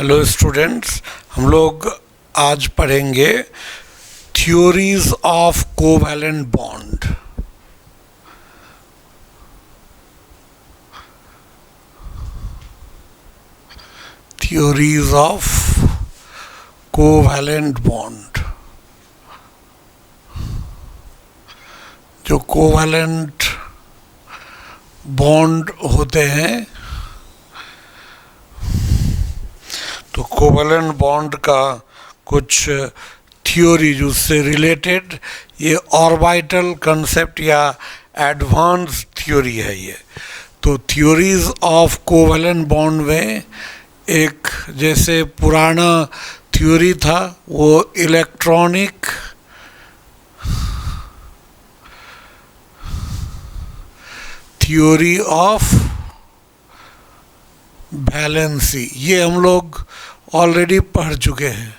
Hello students, हम लोग आज पढ़ेंगे theories of covalent bond. Theories of covalent bond. जो कोवैलेंट बॉन्ड होते हैं, तो कोवैलेंट बॉन्ड का कुछ थ्योरी उससे रिलेटेड ये ऑर्बिटल कंसेप्ट या एडवांस थ्योरी है ये। तो थ्योरीज ऑफ कोवैलेंट बॉन्ड में एक जैसे पुराना थ्योरी था वो इलेक्ट्रॉनिक थ्योरी ऑफ वैलेंसी, ये हम लोग ऑलरेडी पढ़ चुके हैं।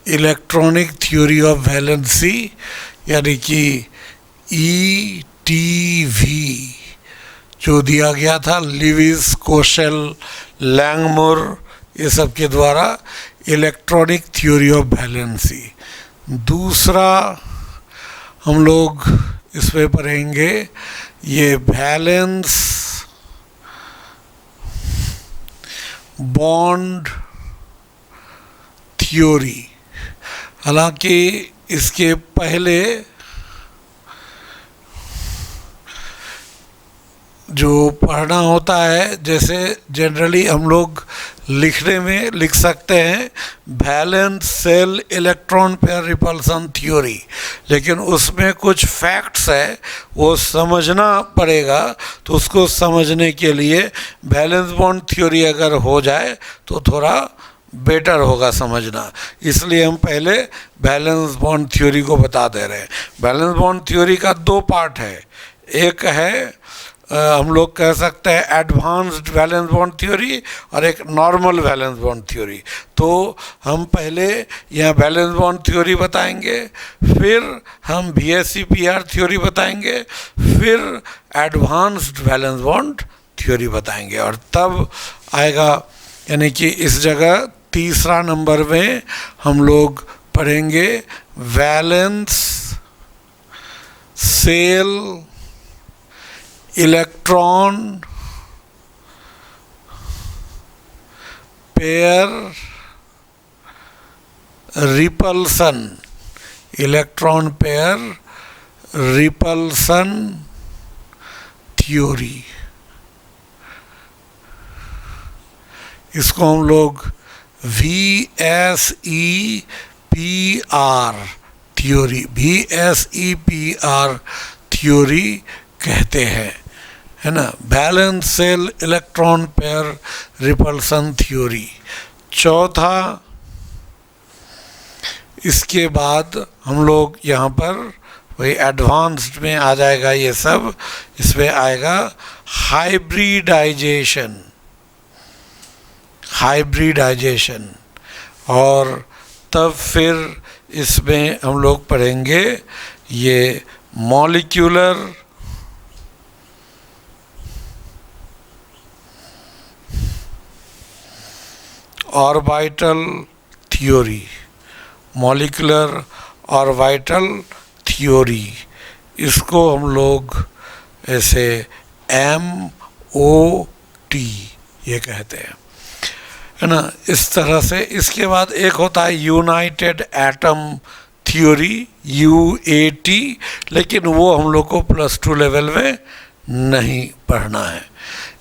इलेक्ट्रॉनिक थ्योरी ऑफ वैलेंसी यानी कि ETV जो दिया गया था लिविस, कोशेल, लैंगमुर ये सब के द्वारा, इलेक्ट्रॉनिक थ्योरी ऑफ वैलेंसी। दूसरा हम लोग इसमें पढ़ेंगे ये वैलेंस बॉन्ड थ्योरी। हालांकि इसके पहले जो पढ़ना होता है, जैसे जनरली हम लोग लिखने में लिख सकते हैं valence shell electron pair repulsion theory, लेकिन उसमें कुछ फैक्ट्स है वो समझना पड़ेगा। तो उसको समझने के लिए वैलेंस बॉन्ड थ्योरी अगर हो जाए तो थोड़ा बेटर होगा समझना, इसलिए हम पहले वैलेंस बॉन्ड थ्योरी को बता दे रहे हैं। वैलेंस बॉन्ड थ्योरी का दो पार्ट है, एक है हम लोग कह सकते हैं एडवांस्ड वैलेंस बॉन्ड थ्योरी और एक नॉर्मल वैलेंस बॉन्ड थ्योरी। तो हम पहले यहाँ वैलेंस बॉन्ड थ्योरी बताएंगे, फिर हम VSEPR थ्योरी बताएंगे, फिर एडवांस्ड वैलेंस बॉन्ड थ्योरी बताएंगे, और तब आएगा यानी कि इस जगह तीसरा नंबर में हम लोग पढ़ेंगे valence shell electron pair repulsion, electron pair repulsion theory. इसको हम लोग VSEPR थ्योरी, VSEPR थ्योरी कहते हैं, है ना, valence shell electron pair repulsion theory. चौथा, इसके बाद हम लोग यहाँ पर वही एडवांस्ड में आ जाएगा ये सब, इसमें आएगा हाइब्रिडाइजेशन, हाइब्रिडाइजेशन, और तब फिर इसमें हम लोग पढ़ेंगे ये molecular orbital theory, molecular orbital theory. इसको हम लोग ऐसे MOT ये कहते हैं, है ना, इस तरह से। इसके बाद एक होता है यूनाइटेड एटम थ्योरी, UAT, लेकिन वो हम लोग को +2 लेवल में नहीं पढ़ना है।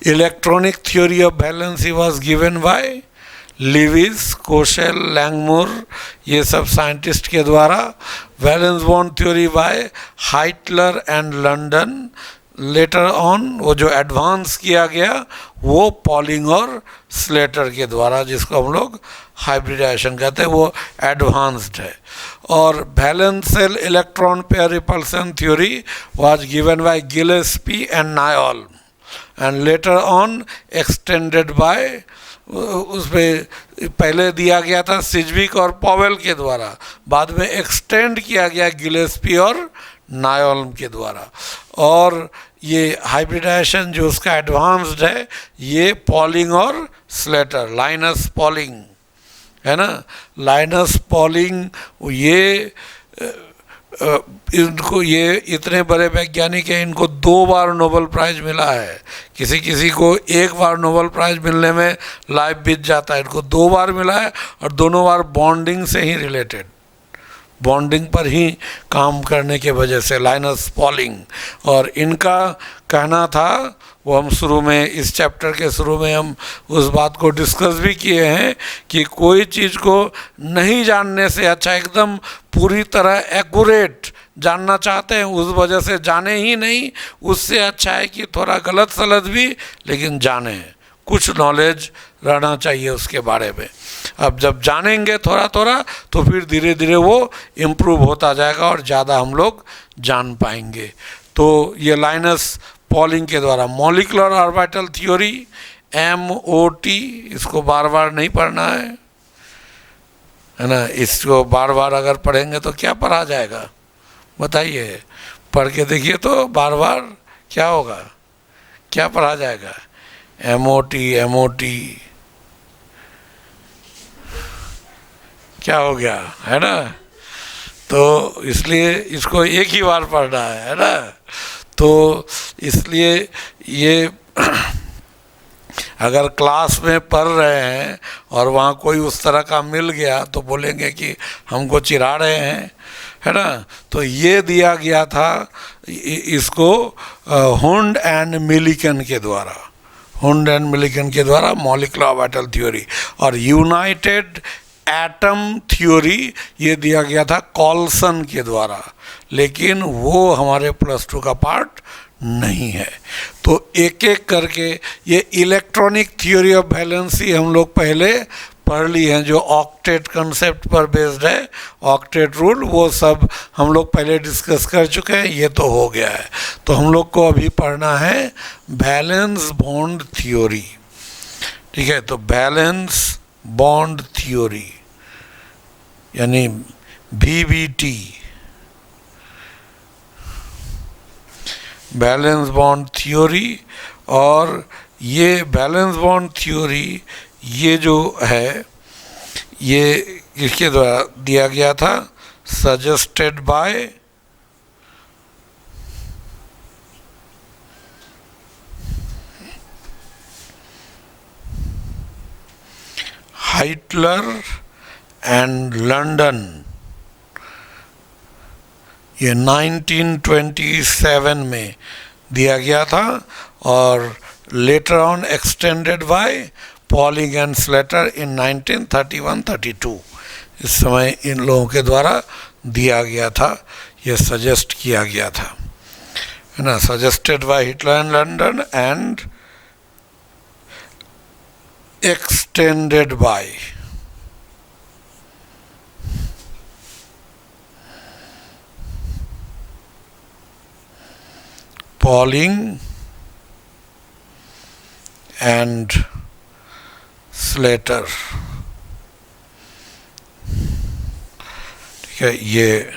Electronic theory of valency was given by Lewis, Kossel, Langmuir ये सब साइंटिस्ट के द्वारा। Valence bond theory by Heitler and London. Later on वो जो एडवांस किया गया वो पॉलिंग और स्लेटर के द्वारा, जिसको हम लोग हाइब्रिडाइजेशन कहते हैं, वो एडवांस्ड है। और valence shell electron pair repulsion theory was given by Gillespie and Nyholm and later on extended by, उसमें पहले दिया गया था सिजविक और पॉवेल के द्वारा, बाद में एक्सटेंड किया गया गिलेस्पी और नायोल्म के द्वारा। और ये हाइब्रिडाइजेशन जो उसका एडवांस्ड है, ये पॉलिंग और स्लेटर, लाइनस पॉलिंग है ना, लाइनस पॉलिंग, ये इनको, ये इतने बड़े वैज्ञानिक हैं, इनको 2 बार नोबेल प्राइज़ मिला है। किसी किसी को 1 बार नोबेल प्राइज़ मिलने में लाइफ बीत जाता है, इनको 2 बार मिला है, और दोनों बार बॉन्डिंग से ही रिलेटेड, बॉन्डिंग पर ही काम करने के वजह से, लाइनस पॉलिंग। और इनका कहना था, वो हम शुरू में, इस चैप्टर के शुरू में हम उस बात को डिस्कस भी किए हैं कि कोई चीज़ को नहीं जानने से अच्छा, एकदम पूरी तरह एक्यूरेट जानना चाहते हैं, उस वजह से जाने ही नहीं, उससे अच्छा है कि थोड़ा गलत सलत भी लेकिन जाने, कुछ नॉलेज रहना चाहिए उसके बारे में। अब जब जानेंगे थोड़ा थोड़ा तो फिर धीरे धीरे वो इम्प्रूव होता जाएगा और ज़्यादा हम लोग जान पाएंगे। तो ये लाइनस पॉलिंग के द्वारा मॉलिक्यूलर ऑर्बिटल थ्योरी, MOT, इसको बार बार नहीं पढ़ना है ना, इसको बार बार अगर पढ़ेंगे तो क्या पढ़ा जाएगा बताइए, पढ़ के देखिए तो बार बार क्या होगा, क्या पढ़ा जाएगा, MOT क्या हो गया, है ना। तो इसलिए इसको एक ही बार पढ़ना है ना। तो इसलिए ये अगर क्लास में पढ़ रहे हैं और वहाँ कोई उस तरह का मिल गया तो बोलेंगे कि हमको चिढ़ा रहे हैं, है ना। तो ये दिया गया था इसको हुंड एंड मिलिकन के द्वारा, हुंड एंड मिलिकन के द्वारा मॉलिक्यूलर ऑर्बिटल थ्योरी। और यूनाइटेड एटम थ्योरी ये दिया गया था कॉल्सन के द्वारा, लेकिन वो हमारे +2 का पार्ट नहीं है। तो एक एक करके ये इलेक्ट्रॉनिक थ्योरी ऑफ वैलेंसी हम लोग पहले पढ़ ली हैं, जो ऑक्टेट कंसेप्ट पर बेस्ड है, ऑक्टेट रूल, वो सब हम लोग पहले डिस्कस कर चुके हैं, ये तो हो गया है। तो हम लोग को अभी पढ़ना है वैलेंस बॉन्ड थ्योरी, ठीक है। तो वैलेंस बॉन्ड थ्योरी यानी VBT, बैलेंस बॉन्ड थ्योरी। और ये बैलेंस बॉन्ड थ्योरी ये जो है ये इसके द्वारा दिया गया था, suggested by Heitler and London, ये 1927 में दिया गया था, और later on extended by Pauling and Slater in 1931-32। इस समय इन लोगों के द्वारा दिया गया था, ये सजेस्ट किया गया था, है ना, suggested by Hitler and London and extended by Pauling and Slater, ठीक है। ये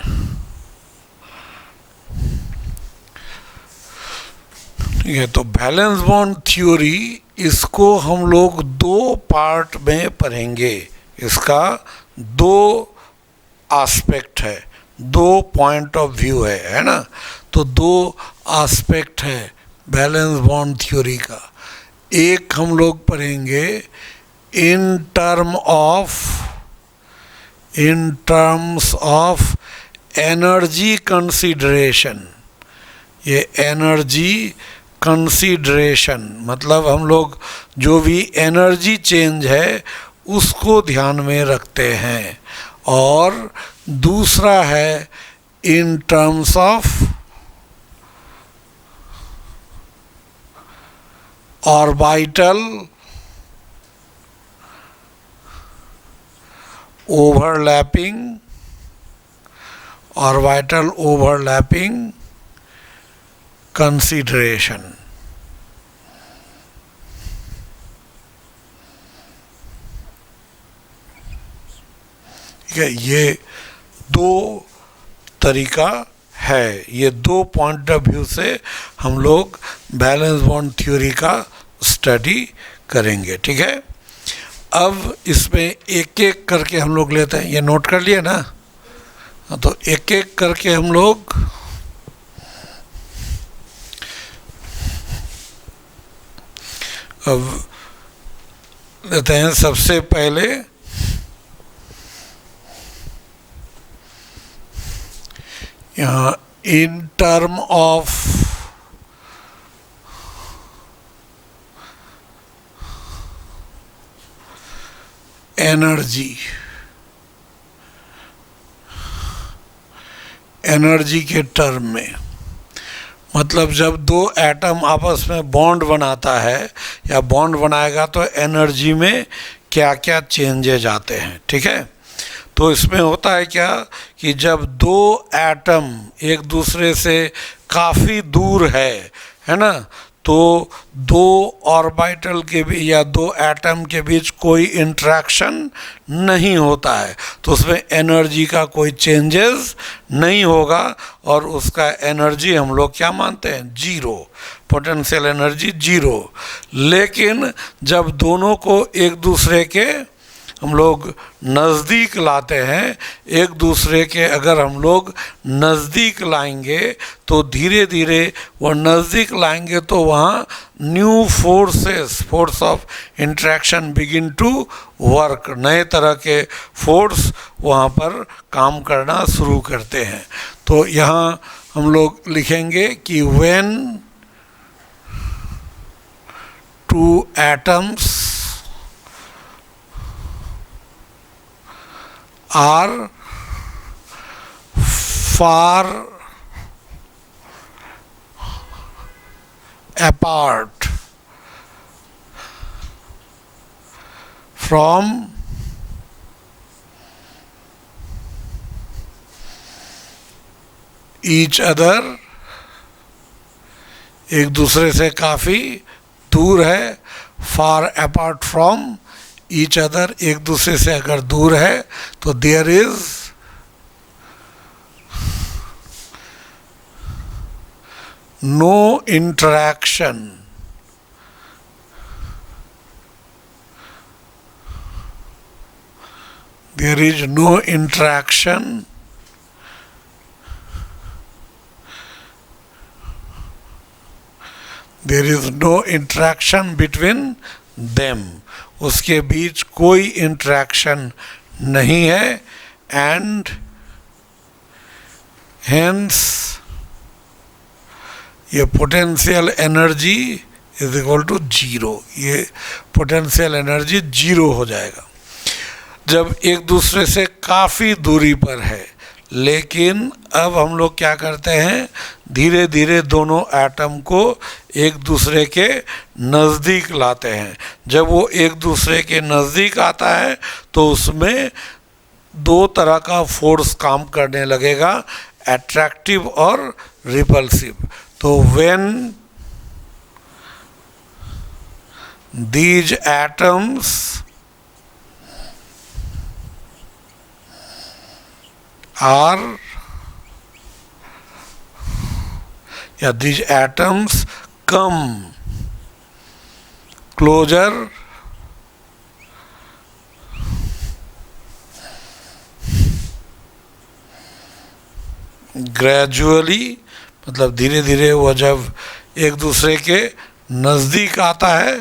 ठीक है। तो बैलेंस बॉन्ड थ्योरी, इसको हम लोग 2 पार्ट में पढ़ेंगे। इसका 2 एस्पेक्ट है, 2 पॉइंट ऑफ व्यू है ना। तो 2 एस्पेक्ट है बैलेंस बॉन्ड थ्योरी का। एक हम लोग पढ़ेंगे in terms of energy consideration. ये एनर्जी कंसीडरेशन मतलब हम लोग जो भी एनर्जी चेंज है उसको ध्यान में रखते हैं। और दूसरा है in terms of orbital overlapping, orbital overlapping consideration. ठीक है, ये 2 तरीका है। ये दो पॉइंट ऑफ व्यू से हम लोग वैलेंस बॉन्ड थ्योरी का स्टडी करेंगे, ठीक है। अब इसमें एक एक करके हम लोग लेते हैं, ये नोट कर लिए ना, तो एक एक करके हम लोग अब लेते हैं। सबसे पहले यहाँ in term of energy, energy के टर्म में, मतलब जब दो एटम आपस में बॉन्ड बनाता है या बॉन्ड बनाएगा तो एनर्जी में क्या क्या चेंजेज आते हैं, ठीक है। तो इसमें होता है क्या कि जब दो एटम एक दूसरे से काफ़ी दूर है ना, तो दो ऑर्बिटल के भी या दो एटम के बीच कोई इंटरेक्शन नहीं होता है, तो उसमें एनर्जी का कोई चेंजेस नहीं होगा और उसका एनर्जी हम लोग क्या मानते हैं, जीरो, पोटेंशियल एनर्जी जीरो। लेकिन जब दोनों को एक दूसरे के हम लोग नज़दीक लाते हैं, एक दूसरे के अगर हम लोग नज़दीक लाएंगे तो धीरे धीरे वो नज़दीक लाएंगे तो वहाँ new forces, force of interaction begin to work, नए तरह के फोर्स वहाँ पर काम करना शुरू करते हैं। तो यहाँ हम लोग लिखेंगे कि when two atoms are far apart from each other, एक दूसरे से काफ़ी दूर है, far apart from each other, एक दूसरे से अगर दूर है तो there is no interaction, there is no interaction there is no interaction between them, उसके बीच कोई इंटरेक्शन नहीं है। एंड हेंस ये potential energy is equal to zero, ये पोटेंशियल एनर्जी जीरो हो जाएगा जब एक दूसरे से काफ़ी दूरी पर है। लेकिन अब हम लोग क्या करते हैं, धीरे धीरे दोनों एटम को एक दूसरे के नज़दीक लाते हैं। जब वो एक दूसरे के नज़दीक आता है तो उसमें दो तरह का फोर्स काम करने लगेगा, अट्रैक्टिव और रिपल्सिव। तो व्हेन दीज एटम्स are या these atoms come closer gradually, मतलब धीरे धीरे वो जब एक दूसरे के नज़दीक आता है,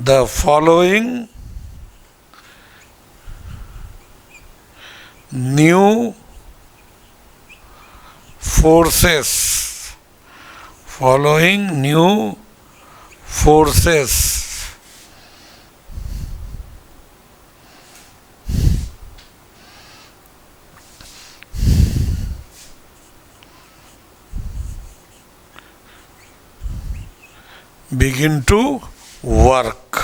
the following new forces, following new forces begin to work,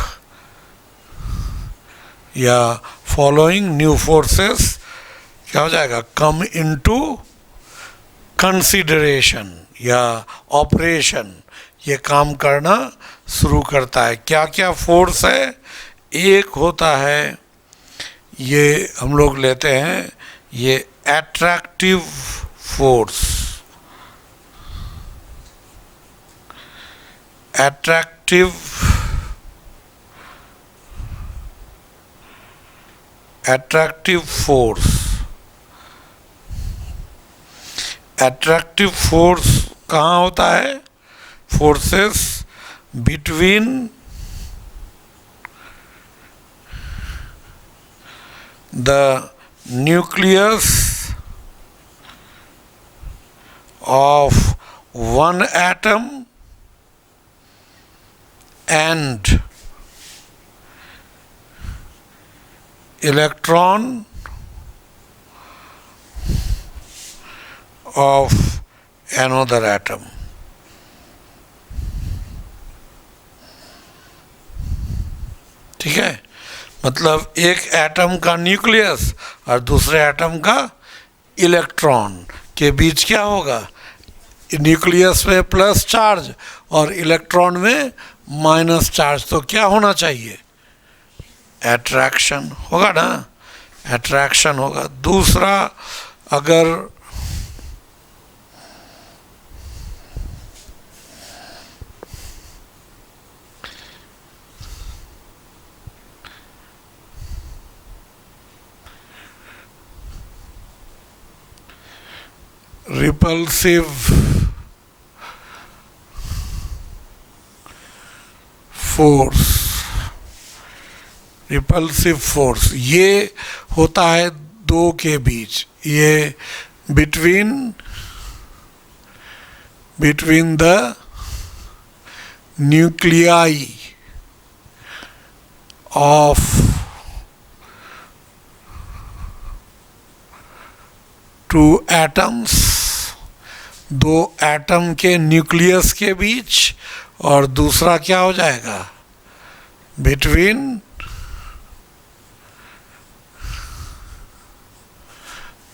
या following new forces क्या हो जाएगा, कम इनटू कंसिडरेशन या ऑपरेशन, ये काम करना शुरू करता है। क्या क्या फोर्स है, एक होता है ये हम लोग लेते हैं ये attractive force, attractive force, attractive force कहाँ होता है? Forces between the nucleus of one atom and electron of another atom. ठीक है, मतलब एक एटम का न्यूक्लियस और दूसरे एटम का इलेक्ट्रॉन के बीच क्या होगा? न्यूक्लियस में प्लस चार्ज और इलेक्ट्रॉन में माइनस चार्ज, तो क्या होना चाहिए? एट्रैक्शन होगा ना, एट्रैक्शन होगा। दूसरा, अगर रिपल्सिव फोर्स, रिपल्सिव फोर्स ये होता है दो के बीच, ये between the nuclei of two atoms, दो एटम के न्यूक्लियस के बीच, और दूसरा क्या हो जाएगा? Between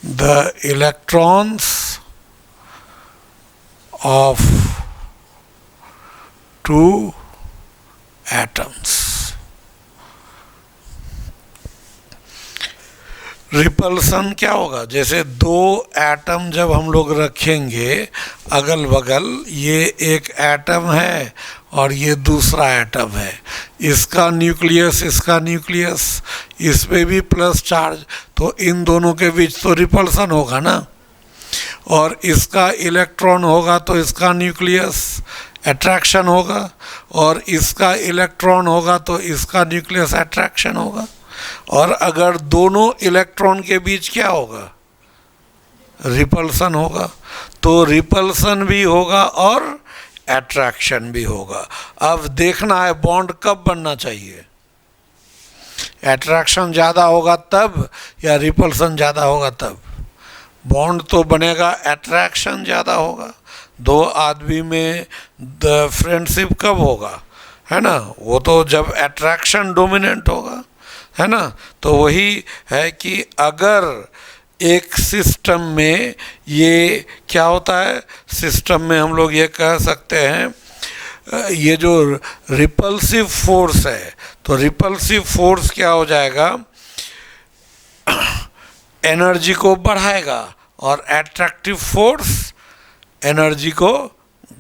the electrons of two atoms. Repulsion क्या होगा? जैसे दो एटम जब हम लोग रखेंगे अगल बगल, ये एक एटम है और ये दूसरा एटम है, इसका न्यूक्लियस इसका न्यूक्लियस, इसमें भी प्लस चार्ज, तो इन दोनों के बीच तो रिपल्सन होगा ना। और इसका इलेक्ट्रॉन होगा तो इसका न्यूक्लियस अट्रैक्शन होगा, और इसका इलेक्ट्रॉन होगा तो इसका न्यूक्लियस अट्रैक्शन होगा। और अगर दोनों इलेक्ट्रॉन के बीच क्या होगा? रिपल्सन होगा। तो रिपल्सन भी होगा और अट्रैक्शन भी होगा। अब देखना है बॉन्ड कब बनना चाहिए, अट्रैक्शन ज़्यादा होगा तब या रिपल्सन ज़्यादा होगा तब? बॉन्ड तो बनेगा अट्रैक्शन ज़्यादा होगा। दो आदमी में द फ्रेंडशिप कब होगा, है ना? वो तो जब अट्रैक्शन डोमिनेंट होगा, है ना? तो वही है कि अगर एक सिस्टम में ये क्या होता है, सिस्टम में हम लोग ये कह सकते हैं ये जो रिपल्सिव फोर्स है, तो रिपल्सिव फोर्स क्या हो जाएगा? एनर्जी को बढ़ाएगा और अट्रैक्टिव फोर्स एनर्जी को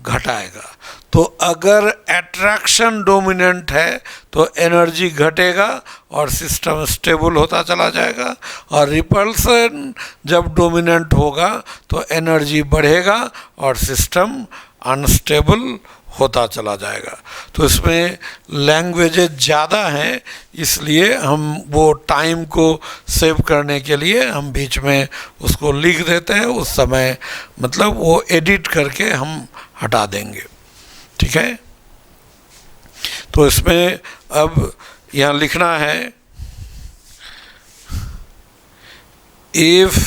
घटाएगा। तो अगर अट्रैक्शन डोमिनेंट है तो एनर्जी घटेगा और सिस्टम स्टेबल होता चला जाएगा, और रिपल्सन जब डोमिनेंट होगा तो एनर्जी बढ़ेगा और सिस्टम अनस्टेबल होता चला जाएगा। तो इसमें लैंग्वेजेस ज़्यादा हैं, इसलिए हम वो टाइम को सेव करने के लिए हम बीच में उसको लिख देते हैं, उस समय मतलब वो एडिट करके हम हटा देंगे। ठीक है, तो इसमें अब यहाँ लिखना है इफ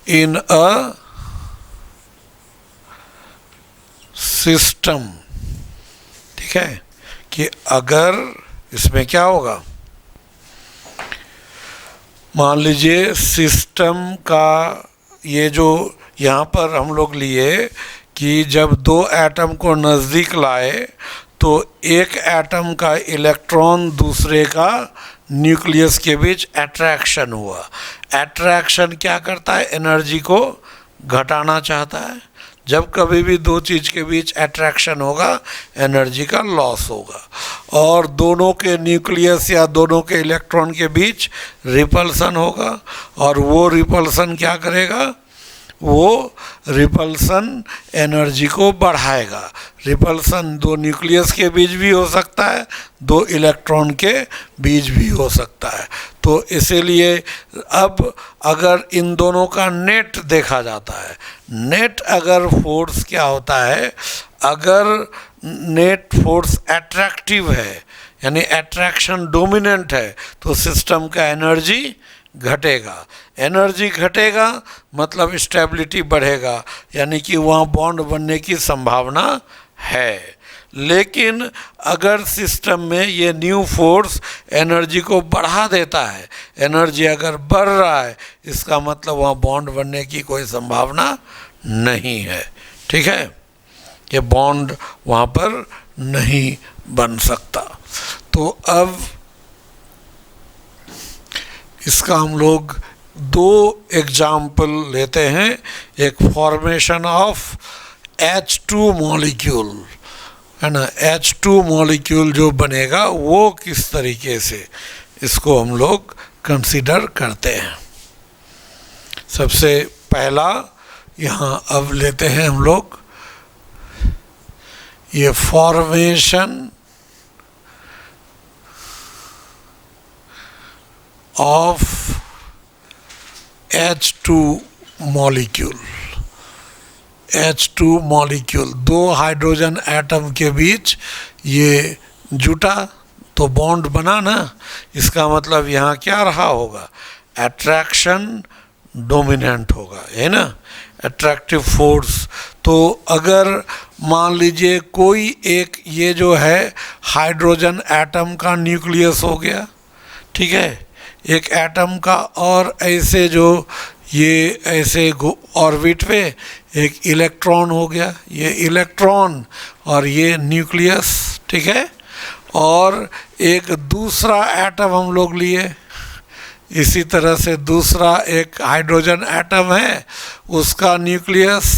इन अ सिस्टम, ठीक है, कि अगर इसमें क्या होगा, मान लीजिए सिस्टम का ये जो यहाँ पर हम लोग लिए कि जब दो एटम को नज़दीक लाए तो एक एटम का इलेक्ट्रॉन दूसरे का न्यूक्लियस के बीच अट्रैक्शन हुआ। अट्रैक्शन क्या करता है? एनर्जी को घटाना चाहता है। जब कभी भी दो चीज़ के बीच अट्रैक्शन होगा, एनर्जी का लॉस होगा। और दोनों के न्यूक्लियस या दोनों के इलेक्ट्रॉन के बीच रिपल्सन होगा, और वो रिपल्सन क्या करेगा? वो रिपल्सन एनर्जी को बढ़ाएगा। रिपल्सन दो न्यूक्लियस के बीच भी हो सकता है, दो इलेक्ट्रॉन के बीच भी हो सकता है। तो इसीलिए अब अगर इन दोनों का नेट देखा जाता है, नेट अगर फोर्स क्या होता है, अगर नेट फोर्स अट्रैक्टिव है, यानी अट्रैक्शन डोमिनेंट है, तो सिस्टम का एनर्जी घटेगा। एनर्जी घटेगा मतलब स्टेबिलिटी बढ़ेगा, यानी कि वहाँ बॉन्ड बनने की संभावना है। लेकिन अगर सिस्टम में ये न्यू फोर्स एनर्जी को बढ़ा देता है, एनर्जी अगर बढ़ रहा है, इसका मतलब वहाँ बॉन्ड बनने की कोई संभावना नहीं है। ठीक है, ये बॉन्ड वहाँ पर नहीं बन सकता। तो अब इसका हम लोग दो एग्जाम्पल लेते हैं। एक फॉर्मेशन ऑफ H2 मॉलिक्यूल है ना, H2 मॉलिक्यूल जो बनेगा वो किस तरीके से, इसको हम लोग कंसीडर करते हैं। सबसे पहला यहाँ अब लेते हैं हम लोग ये formation of H2 molecule. H2 molecule, दो हाइड्रोजन एटम के बीच ये जुटा तो बॉन्ड बना ना, इसका मतलब यहाँ क्या रहा होगा? अट्रैक्शन डोमिनेंट होगा, है ना, अट्रैक्टिव फोर्स। तो अगर मान लीजिए कोई एक ये जो है हाइड्रोजन एटम का न्यूक्लियस हो गया, ठीक है, एक एटम का, और ऐसे जो ये ऐसे ऑर्बिट पे एक इलेक्ट्रॉन हो गया, ये इलेक्ट्रॉन और ये न्यूक्लियस, ठीक है। और एक दूसरा एटम हम लोग लिए, इसी तरह से दूसरा एक हाइड्रोजन एटम है, उसका न्यूक्लियस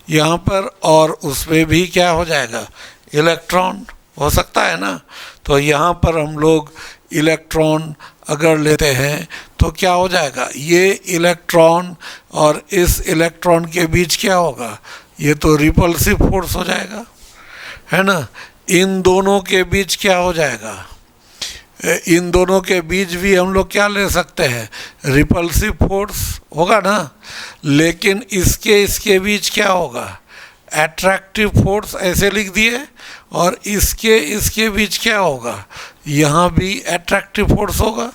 यहाँ पर, और उसमें भी क्या हो जाएगा? इलेक्ट्रॉन हो सकता है ना। तो यहाँ पर हम लोग इलेक्ट्रॉन अगर लेते हैं तो क्या हो जाएगा? ये इलेक्ट्रॉन और इस इलेक्ट्रॉन के बीच क्या होगा? ये तो रिपल्सिव फोर्स हो जाएगा, है ना। इन दोनों के बीच क्या हो जाएगा? इन दोनों के बीच भी हम लोग क्या ले सकते हैं? रिपल्सिव फोर्स होगा ना। लेकिन इसके बीच क्या होगा? अट्रैक्टिव फोर्स, ऐसे लिख दिए। और इसके बीच क्या होगा? यहाँ भी अट्रैक्टिव फोर्स होगा।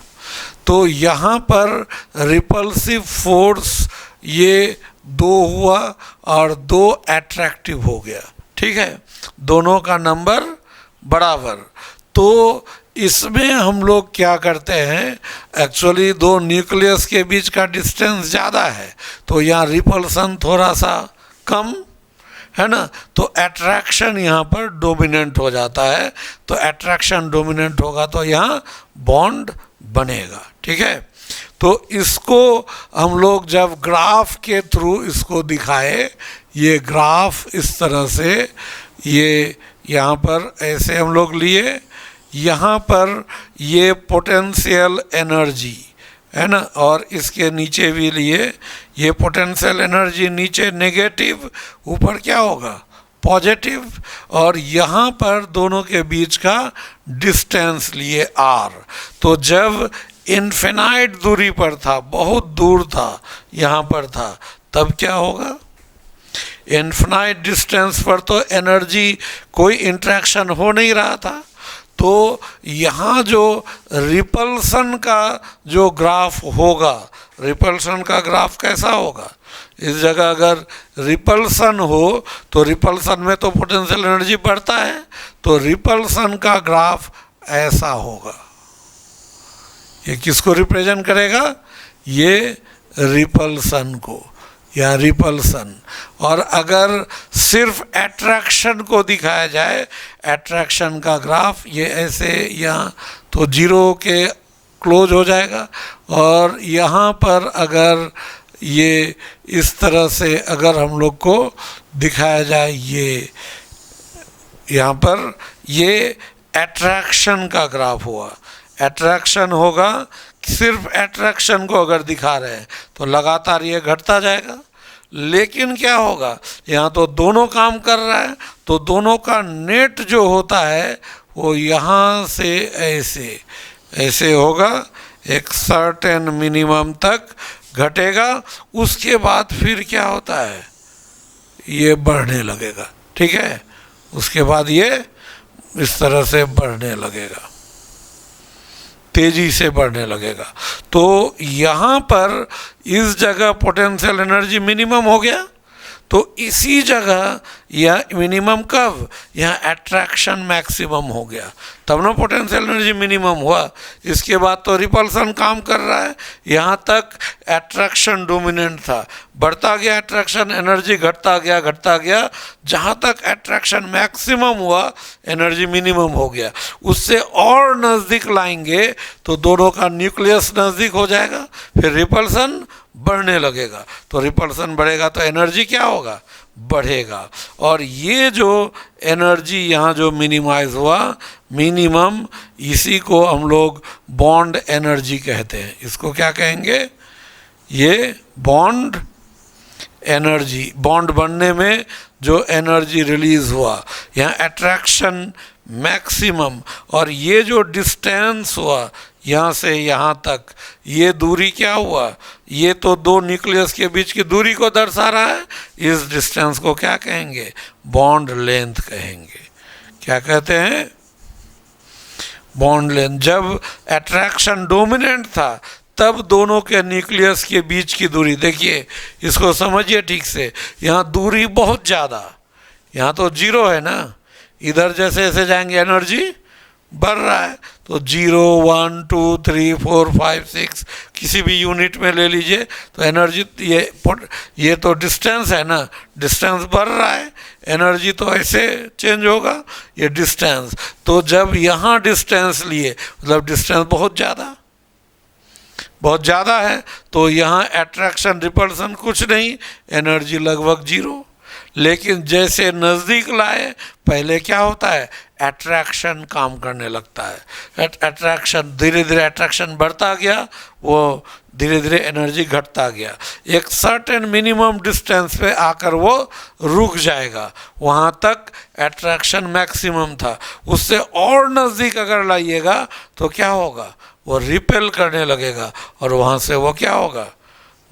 तो यहाँ पर रिपल्सिव फोर्स ये दो हुआ और दो अट्रैक्टिव हो गया, ठीक है, दोनों का नंबर बराबर। तो इसमें हम लोग क्या करते हैं, एक्चुअली दो न्यूक्लियस के बीच का डिस्टेंस ज़्यादा है, तो यहाँ रिपल्सन थोड़ा सा कम है ना, तो अट्रैक्शन यहाँ पर डोमिनेंट हो जाता है। तो अट्रैक्शन डोमिनेंट होगा तो यहाँ बॉन्ड बनेगा, ठीक है। तो इसको हम लोग जब ग्राफ के थ्रू इसको दिखाए, ये ग्राफ इस तरह से, ये यहाँ पर ऐसे हम लोग लिए, यहाँ पर ये पोटेंशियल एनर्जी है ना, और इसके नीचे भी लिए, ये पोटेंशियल एनर्जी नीचे नेगेटिव, ऊपर क्या होगा? पॉजिटिव। और यहाँ पर दोनों के बीच का डिस्टेंस लिए r। तो जब इनफिनाइट दूरी पर था, बहुत दूर था, यहाँ पर था, तब क्या होगा? इनफिनाइट डिस्टेंस पर तो एनर्जी, कोई इंट्रैक्शन हो नहीं रहा था। तो यहाँ जो रिपल्सन का जो ग्राफ होगा, रिपल्सन का ग्राफ कैसा होगा? इस जगह अगर रिपल्सन हो तो रिपल्सन में तो पोटेंशियल एनर्जी बढ़ता है, तो रिपल्सन का ग्राफ ऐसा होगा। ये किसको रिप्रेजेंट करेगा? ये रिपल्सन को या रिपल्सन। और अगर सिर्फ अट्रैक्शन को दिखाया जाए, अट्रैक्शन का ग्राफ ये ऐसे यहाँ, तो जीरो के क्लोज हो जाएगा। और यहाँ पर अगर ये इस तरह से अगर हम लोग को दिखाया जाए, ये यहाँ पर ये एट्रैक्शन का ग्राफ हुआ, एट्रैक्शन होगा, सिर्फ एट्रैक्शन को अगर दिखा रहे हैं तो लगातार ये घटता जाएगा। लेकिन क्या होगा, यहाँ तो दोनों काम कर रहा है, तो दोनों का नेट जो होता है वो यहाँ से ऐसे ऐसे होगा, एक सर्टेन मिनिमम तक घटेगा, उसके बाद फिर क्या होता है, ये बढ़ने लगेगा। ठीक है, उसके बाद ये इस तरह से बढ़ने लगेगा, तेजी से बढ़ने लगेगा। तो यहाँ पर इस जगह पोटेंशियल एनर्जी मिनिमम हो गया, तो इसी जगह यह मिनिमम कब, यहाँ एट्रैक्शन मैक्सिमम हो गया, तब ना पोटेंशियल एनर्जी मिनिमम हुआ। इसके बाद तो रिपल्सन काम कर रहा है, यहाँ तक एट्रैक्शन डोमिनेंट था, बढ़ता गया एट्रैक्शन, एनर्जी घटता गया, जहाँ तक एट्रैक्शन मैक्सिमम हुआ एनर्जी मिनिमम हो गया। उससे और नज़दीक लाएंगे तो दोनों का न्यूक्लियस नज़दीक हो जाएगा, फिर रिपल्सन बढ़ने लगेगा, तो रिपल्सन बढ़ेगा तो एनर्जी क्या होगा, बढ़ेगा। और ये जो एनर्जी यहाँ जो मिनिमाइज हुआ, मिनिमम, इसी को हम लोग बॉन्ड एनर्जी कहते हैं। इसको क्या कहेंगे, ये बॉन्ड एनर्जी, बॉन्ड बनने में जो एनर्जी रिलीज हुआ, यहाँ एट्रैक्शन मैक्सिमम, और ये जो डिस्टेंस हुआ यहाँ से यहाँ तक, ये दूरी क्या हुआ, ये तो दो न्यूक्लियस के बीच की दूरी को दर्शा रहा है, इस डिस्टेंस को क्या कहेंगे, बॉन्ड लेंथ कहेंगे। क्या कहते हैं, बॉन्ड लेंथ। जब एट्रैक्शन डोमिनेंट था तब दोनों के न्यूक्लियस के बीच की दूरी, देखिए इसको समझिए ठीक से, यहाँ दूरी बहुत ज़्यादा, यहाँ तो जीरो है ना, इधर जैसे जैसे जाएंगे एनर्जी बढ़ रहा है, तो 0 1 2 3 4 5 6 किसी भी यूनिट में ले लीजिए तो एनर्जी, ये तो डिस्टेंस है ना, डिस्टेंस बढ़ रहा है, एनर्जी तो ऐसे चेंज होगा, ये डिस्टेंस। तो जब यहाँ डिस्टेंस लिए, मतलब डिस्टेंस बहुत ज़्यादा है, तो यहाँ एट्रैक्शन रिपल्सन कुछ नहीं, एनर्जी लगभग जीरो। लेकिन जैसे नज़दीक लाए, पहले क्या होता है, एट्रैक्शन काम करने लगता है, एट्रैक्शन धीरे धीरे एट्रैक्शन बढ़ता गया, वो धीरे धीरे एनर्जी घटता गया, एक सर्टेन मिनिमम डिस्टेंस पे आकर वो रुक जाएगा, वहाँ तक एट्रैक्शन मैक्सिमम था। उससे और नज़दीक अगर लाइएगा तो क्या होगा, वो रिपेल करने लगेगा, और वहाँ से वो क्या होगा,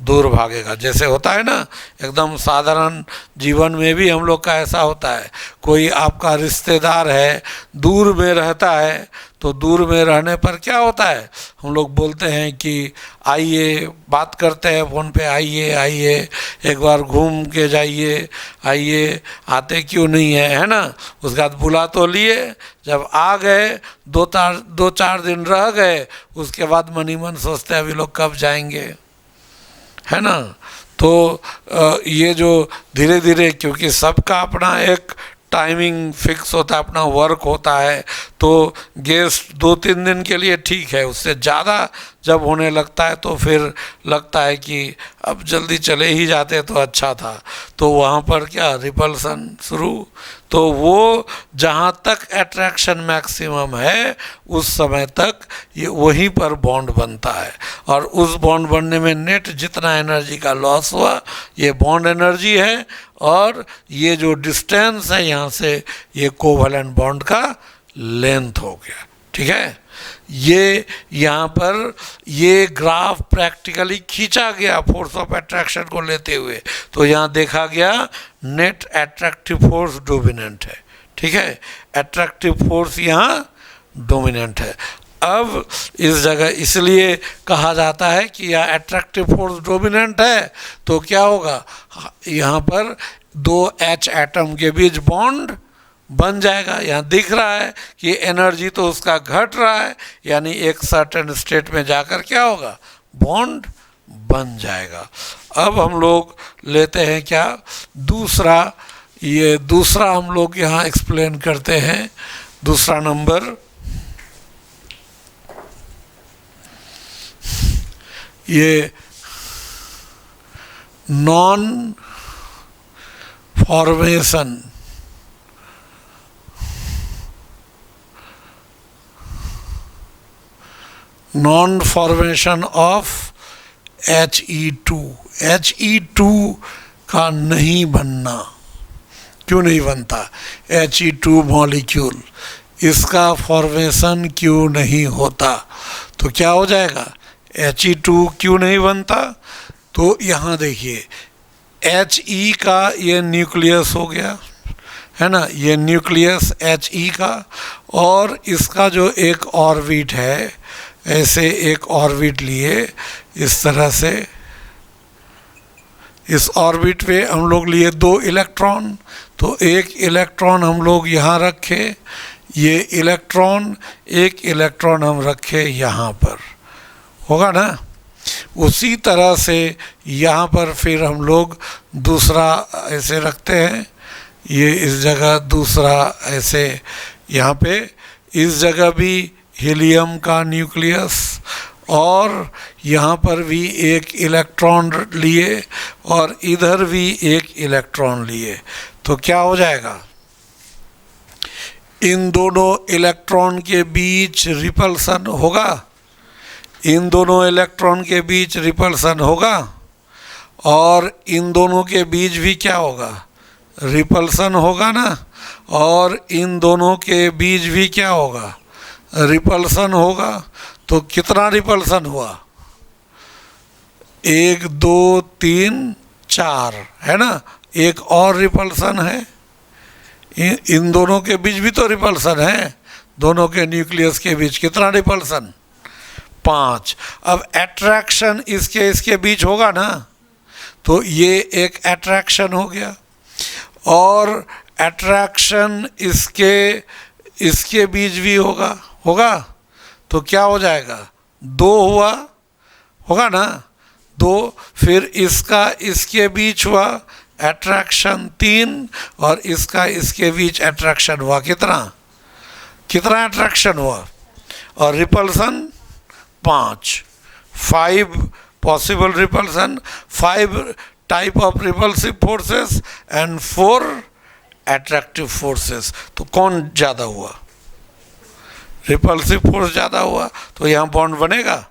दूर भागेगा। जैसे होता है ना, एकदम साधारण जीवन में भी हम लोग का ऐसा होता है, कोई आपका रिश्तेदार है, दूर में रहता है, तो दूर में रहने पर क्या होता है, हम लोग बोलते हैं कि आइए, बात करते हैं फ़ोन पे, आइए एक बार घूम के जाइए, आइए, आते क्यों नहीं है ना। उसके बाद बुला तो लिए, जब आ गए, दो चार दिन रह गए, उसके बाद मन ही मन सोचते हैं अभी लोग कब जाएंगे, है ना। तो ये जो धीरे धीरे, क्योंकि सबका अपना एक टाइमिंग फिक्स होता है, अपना वर्क होता है, तो गेस्ट 2-3 दिन के लिए ठीक है, उससे ज़्यादा जब होने लगता है तो फिर लगता है कि अब जल्दी चले ही जाते तो अच्छा था। तो वहाँ पर क्या, रिपल्सन शुरू। तो वो जहाँ तक एट्रैक्शन मैक्सिमम है उस समय तक ये वहीं पर बॉन्ड बनता है, और उस बॉन्ड बनने में नेट जितना एनर्जी का लॉस हुआ ये बॉन्ड एनर्जी है, और ये जो डिस्टेंस है यहाँ से, ये कोवैलेंट बॉन्ड का लेंथ हो गया। ठीक है, ये यहाँ पर ये ग्राफ प्रैक्टिकली खींचा गया फोर्स ऑफ अट्रैक्शन को लेते हुए, तो यहाँ देखा गया नेट एट्रैक्टिव फोर्स डोमिनेंट है। ठीक है, एट्रैक्टिव फोर्स यहाँ डोमिनेंट है। अब इस जगह इसलिए कहा जाता है कि यह एट्रैक्टिव फोर्स डोमिनेंट है, तो क्या होगा, यहाँ पर 2 H एटम के बीच बॉन्ड बन जाएगा। यहाँ दिख रहा है कि एनर्जी तो उसका घट रहा है, यानी एक सर्टेन स्टेट में जाकर क्या होगा, बॉन्ड बन जाएगा। अब हम लोग लेते हैं क्या, दूसरा, ये दूसरा हम लोग यहाँ एक्सप्लेन करते हैं, दूसरा नंबर। ये non formation of He2, He2 का नहीं बनना। क्यों नहीं बनता He2 मॉलिक्यूल, इसका फॉर्मेशन क्यों नहीं होता? तो क्या हो जाएगा, He2 क्यों नहीं बनता? तो यहाँ देखिए He का ये न्यूक्लियस हो गया है ना, ये न्यूक्लियस He का, और इसका जो एक ऑर्बिट है, ऐसे एक ऑर्बिट लिए इस तरह से, इस ऑर्बिट पे हम लोग लिए 2 इलेक्ट्रॉन, तो एक इलेक्ट्रॉन हम लोग यहाँ रखे, ये इलेक्ट्रॉन, एक इलेक्ट्रॉन हम रखे यहाँ पर, होगा ना। उसी तरह से यहाँ पर फिर हम लोग दूसरा ऐसे रखते हैं, ये इस जगह दूसरा ऐसे, यहाँ पे इस जगह भी हीलियम का न्यूक्लियस, और यहाँ पर भी एक इलेक्ट्रॉन लिए, और इधर भी एक इलेक्ट्रॉन लिए, तो क्या हो जाएगा, इन दोनों इलेक्ट्रॉन के बीच रिपल्सन होगा, इन दोनों इलेक्ट्रॉन के बीच रिपल्सन होगा, और इन दोनों के बीच भी क्या होगा, रिपल्सन होगा ना, और इन दोनों के बीच भी क्या होगा, रिपल्सन होगा। तो कितना रिपल्सन हुआ, 1 2 3 4 है ना, एक और रिपल्सन है, इन दोनों के बीच भी तो रिपल्सन है, दोनों के न्यूक्लियस के बीच कितना रिपल्सन, 5। अब अट्रैक्शन इसके बीच होगा ना, तो ये एक अट्रैक्शन हो गया, और अट्रैक्शन इसके बीच भी होगा, तो क्या हो जाएगा, 2 हुआ, होगा ना, 2, फिर इसके बीच हुआ अट्रैक्शन 3, और इसके बीच अट्रैक्शन हुआ कितना अट्रैक्शन हुआ, और repulsion 5 possible repulsion, 5 type of repulsive forces and 4 attractive forces. तो कौन ज़्यादा हुआ, रिपल्सिव फोर्स ज़्यादा हुआ, तो यहाँ बॉन्ड बनेगा,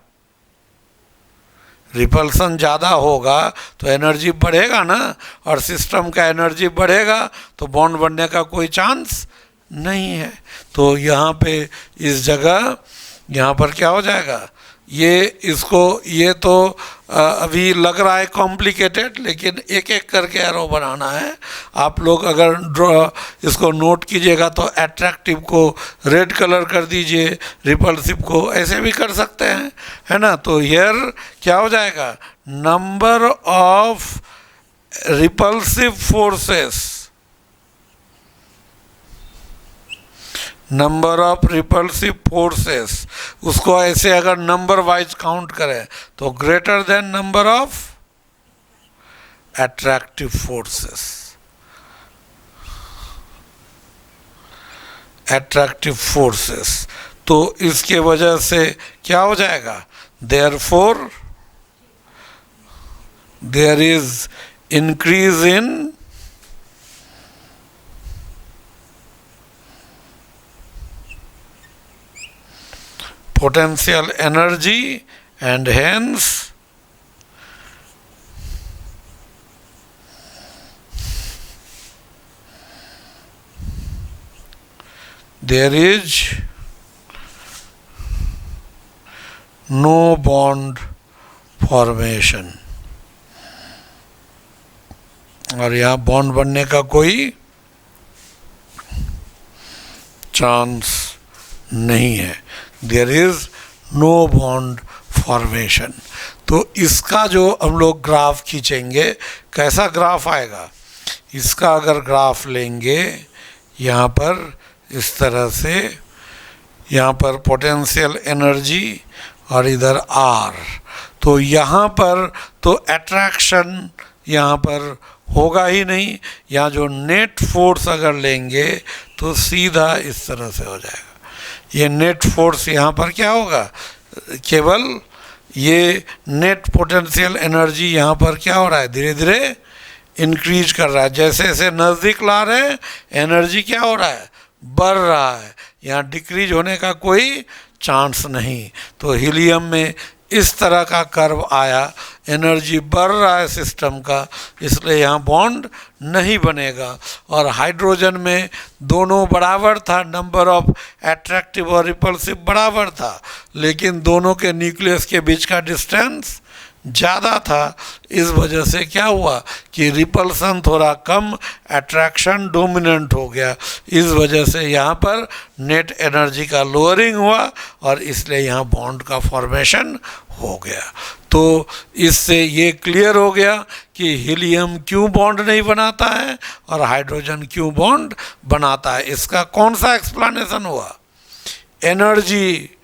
रिपल्सन ज़्यादा होगा तो एनर्जी बढ़ेगा ना, और सिस्टम का एनर्जी बढ़ेगा तो बॉन्ड बनने का कोई चांस नहीं है। तो यहाँ पे इस जगह यहाँ पर क्या हो जाएगा, ये तो अभी लग रहा है कॉम्प्लिकेटेड, लेकिन एक एक करके एरो बनाना है। आप लोग अगर इसको नोट कीजिएगा तो अट्रैक्टिव को रेड कलर कर दीजिए, रिपल्सिव को ऐसे भी कर सकते हैं, है ना। तो हियर क्या हो जाएगा, number of repulsive forces, number of repulsive forces, उसको ऐसे अगर नंबर वाइज काउंट करें तो greater than number of attractive forces, तो इसके वजह से क्या हो जाएगा, therefore there is increase in potential energy, and hence there is no bond formation, और यहाँ बॉन्ड बनने का कोई चांस नहीं है, there is no bond formation. तो इसका जो हम लोग ग्राफ खींचेंगे, कैसा ग्राफ आएगा, इसका अगर ग्राफ लेंगे यहाँ पर इस तरह से, यहाँ पर पोटेंशियल एनर्जी और इधर आर, तो यहाँ पर तो अट्रैक्शन यहाँ पर होगा ही नहीं, यहाँ जो नेट फोर्स अगर लेंगे तो सीधा इस तरह से हो जाएगा। ये नेट फोर्स यहाँ पर क्या होगा, केवल ये नेट पोटेंशियल एनर्जी यहाँ पर क्या हो रहा है, धीरे धीरे इंक्रीज कर रहा है। जैसे जैसे नज़दीक ला रहे हैं एनर्जी क्या हो रहा है, बढ़ रहा है, यहाँ डिक्रीज होने का कोई चांस नहीं। तो हीलियम में इस तरह का कर्व आया, एनर्जी बढ़ रहा है सिस्टम का, इसलिए यहाँ बॉन्ड नहीं बनेगा। और हाइड्रोजन में दोनों बराबर था, नंबर ऑफ एट्रैक्टिव और रिपल्सिव बराबर था, लेकिन दोनों के न्यूक्लियस के बीच का डिस्टेंस ज़्यादा था। इस वजह से क्या हुआ कि रिपल्सन थोड़ा कम, अट्रैक्शन डोमिनेंट हो गया। इस वजह से यहाँ पर नेट एनर्जी का लोअरिंग हुआ और इसलिए यहाँ बॉन्ड का फॉर्मेशन हो गया। तो इससे ये क्लियर हो गया कि हीलियम क्यों बॉन्ड नहीं बनाता है और हाइड्रोजन क्यों बॉन्ड बनाता है। इसका कौन सा एक्सप्लेनेशन हुआ, एनर्जी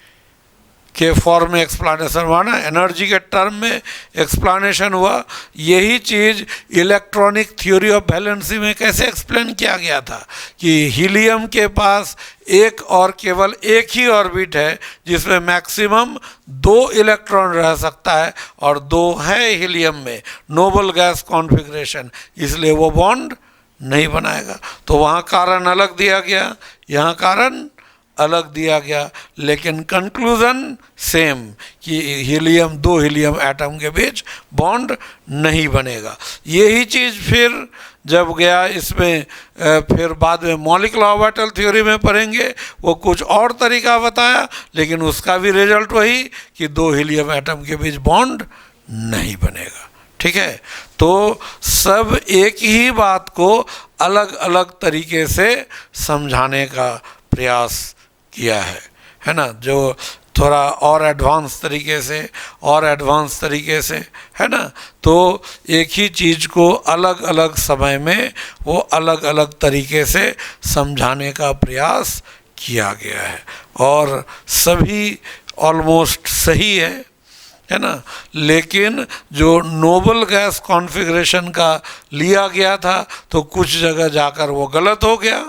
के फॉर्म में एक्सप्लेनेशन हुआ ना, एनर्जी के टर्म में एक्सप्लेनेशन हुआ। यही चीज़ इलेक्ट्रॉनिक थ्योरी ऑफ वैलेंसी में कैसे एक्सप्लेन किया गया था कि हीलियम के पास एक और केवल एक ही ऑर्बिट है जिसमें मैक्सिमम 2 इलेक्ट्रॉन रह सकता है और 2 है हीलियम में, नोबल गैस कॉन्फ़िगरेशन, इसलिए वो बॉन्ड नहीं बनाएगा। तो वहाँ कारण अलग दिया गया, यहाँ कारण अलग दिया गया, लेकिन कंक्लूजन सेम कि हीलियम 2 हीलियम एटम के बीच बॉन्ड नहीं बनेगा। यही चीज़ फिर जब गया इसमें फिर बाद में मॉलिक्यूलर ऑर्बिटल थ्योरी में पढ़ेंगे, वो कुछ और तरीका बताया, लेकिन उसका भी रिजल्ट वही कि 2 हीलियम एटम के बीच बॉन्ड नहीं बनेगा। ठीक है, तो सब एक ही बात को अलग अलग तरीके से समझाने का प्रयास किया है ना, जो थोड़ा और एडवांस तरीके से है ना। तो एक ही चीज़ को अलग अलग समय में वो अलग अलग तरीके से समझाने का प्रयास किया गया है और सभी ऑलमोस्ट सही है ना। लेकिन जो नोबल गैस कॉन्फ़िगरेशन का लिया गया था तो कुछ जगह जाकर वो गलत हो गया,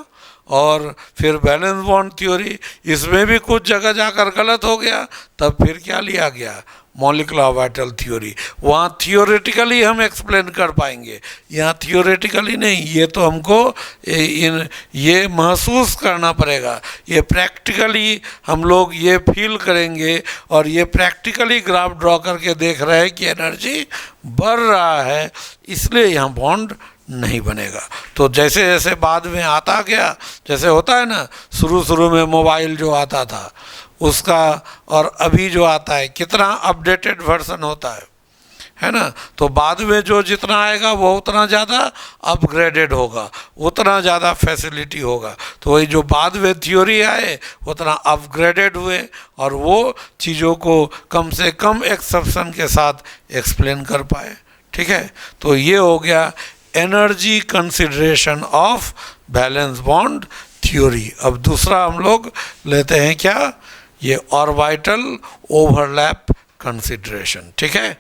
और फिर बैलेंस बॉन्ड थ्योरी, इसमें भी कुछ जगह जाकर गलत हो गया। तब फिर क्या लिया गया, मॉलिक्यूलर ऑर्बिटल थ्योरी। वहाँ थियोरेटिकली हम एक्सप्लेन कर पाएंगे, यहाँ थियोरेटिकली नहीं। ये तो हमको ये महसूस करना पड़ेगा, ये प्रैक्टिकली हम लोग ये फील करेंगे और ये प्रैक्टिकली ग्राफ ड्रॉ करके देख रहे हैं कि एनर्जी बढ़ रहा है, इसलिए यहाँ बॉन्ड नहीं बनेगा। तो जैसे जैसे बाद में आता गया, जैसे होता है ना शुरू में मोबाइल जो आता था उसका और अभी जो आता है कितना अपडेटेड वर्जन होता है ना। तो बाद में जो जितना आएगा वो उतना ज़्यादा अपग्रेडेड होगा, उतना ज़्यादा फैसिलिटी होगा। तो वही जो बाद में थ्योरी आए उतना अपग्रेडेड हुए और वो चीज़ों को कम से कम एक्सेप्शन के साथ एक्सप्लेन कर पाए। ठीक है, तो ये हो गया energy consideration of valence bond theory. अब दूसरा हम लोग लेते हैं क्या, ये ऑर्बिटल ओवरलैप कंसिडरेशन। ठीक है।